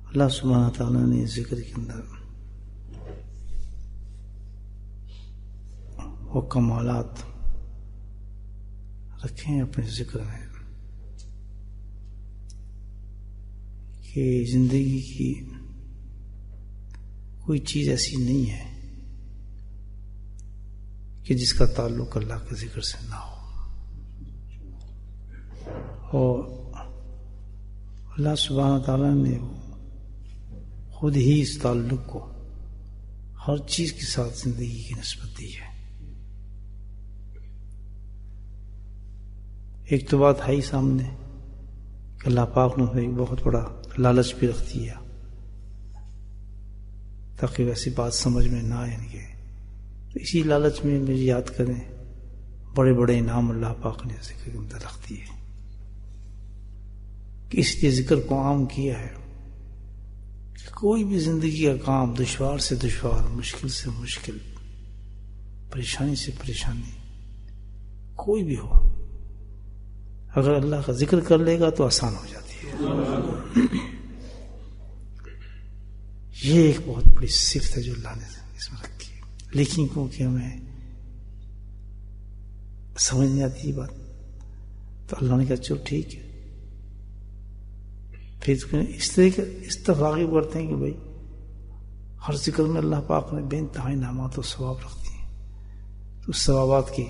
اللہ سبحانہ تعالیٰ نے ذکر کے اندر وہ کمالات رکھے ہیں اپنے ذکر میں کہ زندگی کی کوئی چیز ایسی نہیں ہے کہ جس کا تعلق اللہ کے ذکر سے نہ ہو، اور اللہ سبحانہ تعالیٰ نے خود ہی اس تعلق کو ہر چیز کے ساتھ زندگی کی نسبت دی ہے۔ ایک تو بات ہے ہی سامنے کہ اللہ پاک نے ایک بہت بڑا لالچ بھی رکھ دیا تاکہ ویسی بات سمجھ میں نہ آئے کہ تو اسی لالچ میں مجھے یاد کریں بڑے بڑے انعام اللہ پاک نے ذکر کے اندر رکھ دیے کہ اس لیے ذکر کو عام کیا ہے کہ کوئی بھی زندگی کا کام دشوار سے دشوار، مشکل سے مشکل، پریشانی سے پریشانی کوئی بھی ہو، اگر اللہ کا ذکر کر لے گا تو آسان ہو جاتی ہے۔ یہ ایک بہت بڑی صفت ہے جو اللہ نے اس میں رکھی ہے، لیکن کیونکہ ہمیں سمجھ نہیں آتی بات تو اللہ نے کہا چلو ٹھیک ہے، پھر اس طرح استفاقی کرتے ہیں کہ بھائی ہر ذکر میں اللہ پاک نے بے انتہا انعامات و ثواب رکھ دیے، تو اس ثوابات کی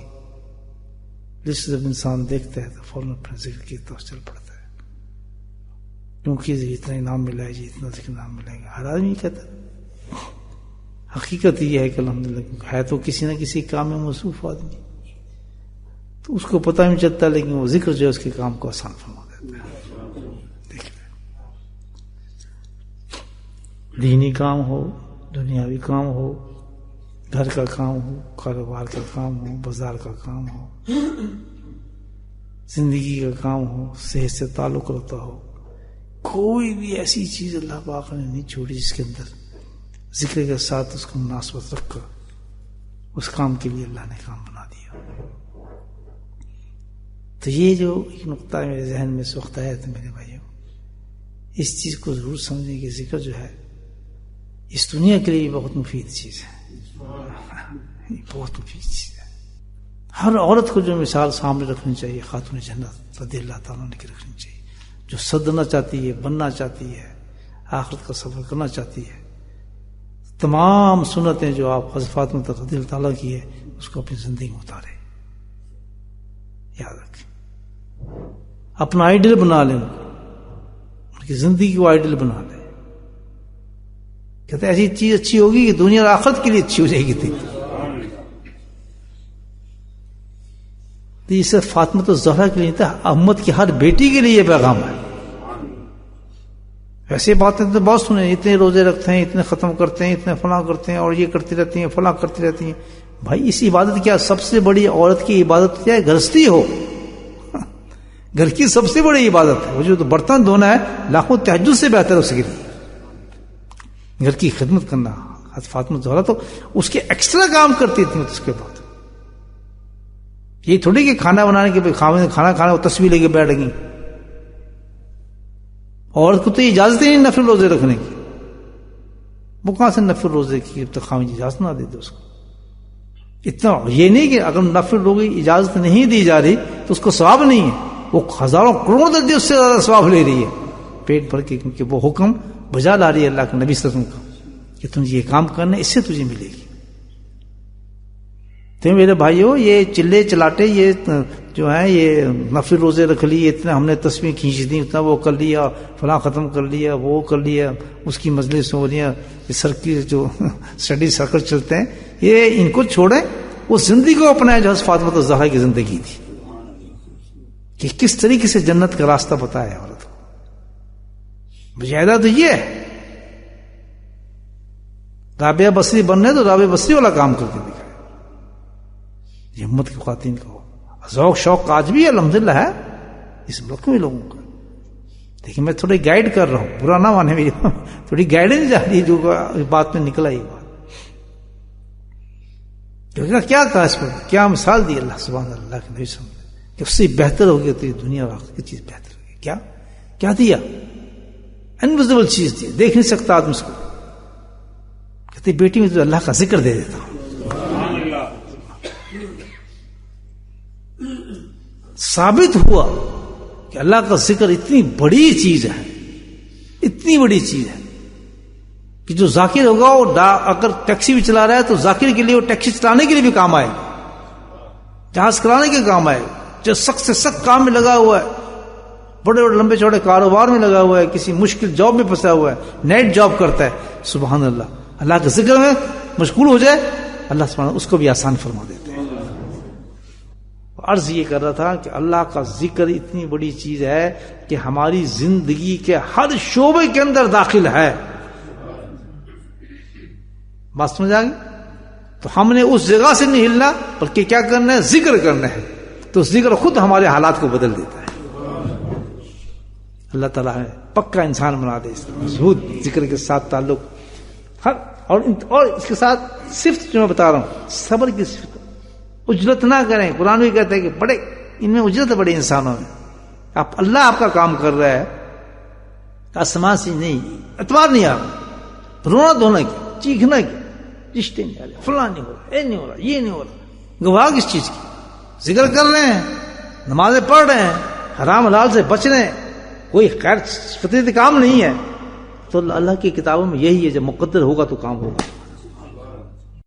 لسٹ جب انسان دیکھتا ہے تو فوراً اپنے ذکر کی طرف چل پڑتا ہے، کیونکہ اتنا انعام ملا ہے جی، اتنا ذکر انعام ملے گا۔ ہر آدمی کہتا ہے، حقیقت یہ ہے کہ الحمدللہ ہے تو کسی نہ کسی کام میں مصروف آدمی، تو اس کو پتہ نہیں چلتا، لیکن وہ ذکر جو ہے اس کے کام کو آسان فرما دیتا ہے۔ دینی کام ہو، دنیاوی کام ہو، گھر کا کام ہو، کاروبار کا کام ہو، بازار کا کام ہو، زندگی کا کام ہو، صحت سے تعلق رکھتا ہو، کوئی بھی ایسی چیز اللہ پاک نے نہیں چھوڑی جس کے اندر ذکر کے ساتھ اس کو مناسبت رکھ کر اس کام کے لیے اللہ نے کام بنا دیا۔ تو یہ جو ایک نقطہ میرے ذہن میں اس وقت آیا تھا میرے بھائیوں، اس چیز کو ضرور سمجھیں کہ ذکر جو ہے اس دنیا کے لیے بہت مفید چیز ہے، بہت مفید چیز ہے۔ ہر عورت کو جو مثال سامنے رکھنی چاہیے خاتون جنت رضی اللہ تعالیٰ عنہ کی رکھنی چاہیے، جو صدنا چاہتی ہے، بننا چاہتی ہے، آخرت کا سفر کرنا چاہتی ہے، تمام سنتیں جو آپ حضرت فاطمہ رضی اللہ تعالیٰ کی ہے اس کو اپنی زندگی میں اتارے، یاد رکھیں، اپنا آئیڈل بنا لیں، ان کی زندگی کو آئیڈل بنا لیں۔ کہتے ہیں ایسی چیز اچھی ہوگی کہ دنیا اور آخرت کے لیے اچھی ہو جائے گی تھی۔ تو یہ صرف فاطمہ الزہرا کے لیے تھا، امت کی ہر بیٹی کے لیے یہ پیغام ہے۔ ایسی باتیں تو بہت سنے، اتنے روزے رکھتے ہیں، اتنے ختم کرتے ہیں، اتنے فلاں کرتے ہیں، اور یہ کرتی رہتی ہیں، فلاں کرتی رہتی ہیں۔ بھائی اس عبادت کیا سب سے بڑی عورت کی عبادت کیا ہے؟ گرہستی ہو، گھر کی سب سے بڑی عبادت ہے۔ وہ جو برتن دھونا ہے لاکھوں تہجد سے بہتر ہے اس کے لیے، گھر کی خدمت کرنا۔ حضرت فاطمہ الزہرا تو اس کے ایکسٹرا کام کرتی تھی اس کے بعد، یہ تھوڑی کہ کھانا بنانے کے کھانا کھانا وہ تصویر لے کے بیٹھ گئی۔ عورت کو تو اجازت ہی نہیں نفل روزے رکھنے کی، وہ کہاں سے نفل روزے کی خاوند اجازت نہ دے دے اس کو۔ اتنا یہ نہیں کہ اگر نفل روزے کی اجازت نہیں دی جا رہی تو اس کو ثواب نہیں ہے، وہ ہزاروں کروڑوں درجے اس سے زیادہ ثواب لے رہی ہے پیٹ بھر کے، کیونکہ وہ حکم بجا لا رہی ہے اللہ کے نبی صلی اللہ علیہ وسلم کا کہ تم یہ کام کرنا، اس سے تجھے ملے گی۔ تو میرے بھائیوں، یہ چلے چلاٹے، یہ جو ہے یہ نفل روزے رکھ لیے، اتنا ہم نے تصویر کھینچ دی، اتنا وہ کر لیا، فلاں ختم کر لیا، وہ کر لیا، اس کی مجلس ہو رہی ہے، یہ سر کی جو اسٹڈی سرکل چلتے ہیں، یہ ان کو چھوڑیں، وہ زندگی کو اپنائیں جو حضرت فاطمہ الزہرا کی زندگی تھی، کہ کس طریقے سے جنت کا راستہ بتایا عورت کو۔ مجاہدہ تو یہ ہے، رابعہ بصری بننے تو رابعہ بصری والا کام کر کے دکھائے۔ یہ امت کی خواتین کا ذوق شوق آج بھی الحمدللہ ہے اس ملک میں لوگوں کا، لیکن میں تھوڑی گائیڈ کر رہا ہوں، برا نہ مانے میری، تھوڑی گائیڈنس جا رہی ہے جو بات میں نکلا ہی بات۔ کیا کہا اس پر، کیا مثال دی اللہ سبحانہ اللہ کے نبی صلی اللہ علیہ وسلم کہ اس سے بہتر ہوگی تو یہ دنیا اور آخرت کی چیز بہتر ہوگی۔ کیا دیا؟ انویزیبل چیز دی، دیکھ نہیں سکتا آدمی اس کو. کہتے بیٹی میں تو اللہ کا ذکر دے دیتا ہوں. ثابت ہوا کہ اللہ کا ذکر اتنی بڑی چیز ہے، اتنی بڑی چیز ہے کہ جو ذاکر ہوگا وہ اگر ٹیکسی بھی چلا رہا ہے تو ذاکر کے لیے وہ ٹیکسی چلانے کے لیے بھی کام آئے گا، جہاز کرانے کے کام آئے گا. جو سخت سے سخت کام میں لگا ہوا ہے، بڑے بڑے لمبے چوڑے کاروبار میں لگا ہوا ہے، کسی مشکل جاب میں پھنسا ہوا ہے، نیٹ جاب کرتا ہے، سبحان اللہ، اللہ کے ذکر میں مشغول ہو جائے اللہ سبحانہ اس کو بھی آسان فرما دیتے ہیں. عرض یہ کر رہا تھا کہ اللہ کا ذکر اتنی بڑی چیز ہے کہ ہماری زندگی کے ہر شعبے کے اندر داخل ہے. بات سمجھ آ گئی؟ تو ہم نے اس جگہ سے نہیں ہلنا بلکہ کیا کرنا ہے؟ ذکر کرنا ہے. تو ذکر خود ہمارے حالات کو بدل دیتا ہے. اللہ تعالیٰ ہے پکا انسان بنا دے، مضبوط ذکر کے ساتھ تعلق. اور اس کے ساتھ صفت جو میں بتا رہا ہوں صبر کی صفت، اجرت نہ کریں. قرآن بھی کہتا ہے کہ بڑے ان میں اجرت بڑے انسانوں میں. اللہ آپ کا کام کر رہا ہے، آسمان سے نہیں، اعتبار نہیں آ رہا، رونا دھونا کیا، چیخنا کیا، رشتے نہیں آ رہے، فلاں نہیں ہو رہا، یہ نہیں ہو رہا، یہ نہیں ہو رہا. گواہ کس چیز کی؟ ذکر کر رہے ہیں، نمازیں پڑھ رہے ہیں، حرام حلال سے بچ رہے ہیں، کوئی خیر فطرتی کام نہیں ہے. تو اللہ کی کتابوں میں یہی ہے، جب مقدر ہوگا تو کام ہوگا.